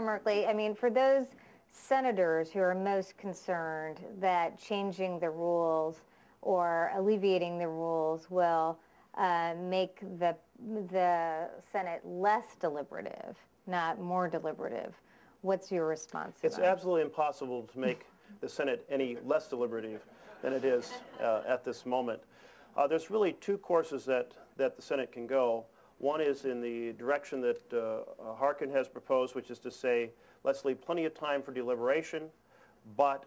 Merkley, I mean, for those senators who are most concerned that changing the rules or alleviating the rules will make the Senate less deliberative, not more deliberative, what's your response to It's that? absolutely impossible to make the Senate any less deliberative than it is at this moment. There's really two courses that the Senate can go. One is in the direction that Harkin has proposed, which is to say, let's leave plenty of time for deliberation, but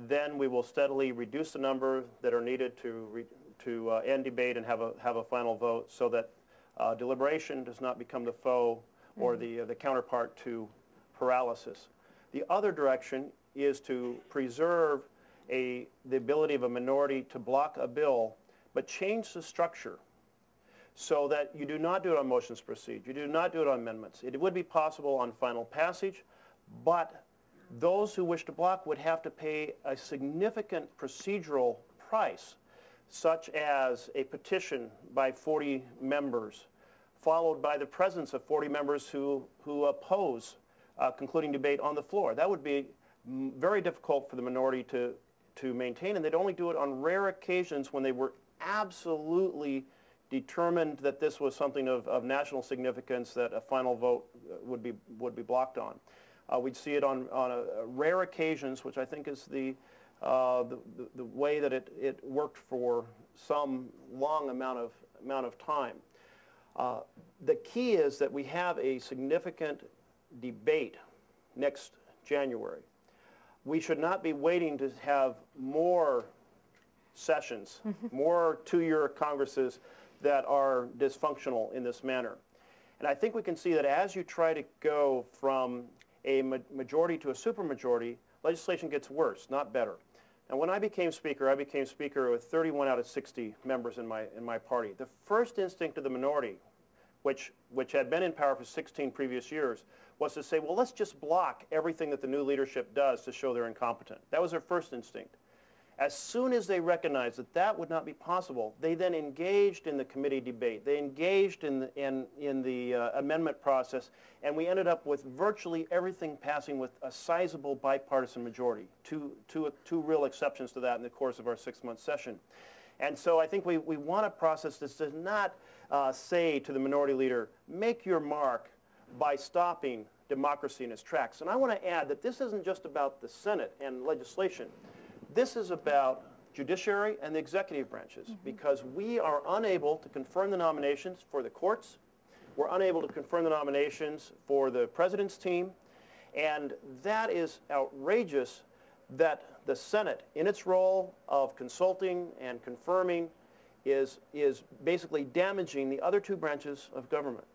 then we will steadily reduce the number that are needed to end debate and have a final vote, so that deliberation does not become the foe or the counterpart to paralysis. The other direction is to preserve the ability of a minority to block a bill, but change the structure so that you do not do it on motions to proceed, you do not do it on amendments. It would be possible on final passage, but those who wish to block would have to pay a significant procedural price, such as a petition by 40 members, followed by the presence of 40 members who oppose concluding debate on the floor. That would be very difficult for the minority to maintain, and they'd only do it on rare occasions when they were absolutely determined that this was something of national significance that a final vote would be blocked on. We'd see it on rare occasions, which I think is the way that it worked for some long amount of time. The key is that we have a significant debate next January. We should not be waiting to have more sessions, more two-year Congresses that are dysfunctional in this manner. And I think we can see that as you try to go from a majority to a supermajority, legislation gets worse, not better. And when I became Speaker with 31 out of 60 members in my party. The first instinct of the minority, which had been in power for 16 previous years, was to say, well, let's just block everything that the new leadership does to show they're incompetent. That was their first instinct. As soon as they recognized that that would not be possible, they then engaged in the committee debate. They engaged in the amendment process, and we ended up with virtually everything passing with a sizable bipartisan majority. Two real exceptions to that in the course of our 6-month session. And so I think we want a process that does not say to the minority leader, make your mark by stopping democracy in its tracks. And I want to add that this isn't just about the Senate and legislation. This is about judiciary and the executive branches, because we are unable to confirm the nominations for the courts. We're unable to confirm the nominations for the president's team. And that is outrageous that the Senate, in its role of consulting and confirming, is basically damaging the other two branches of government.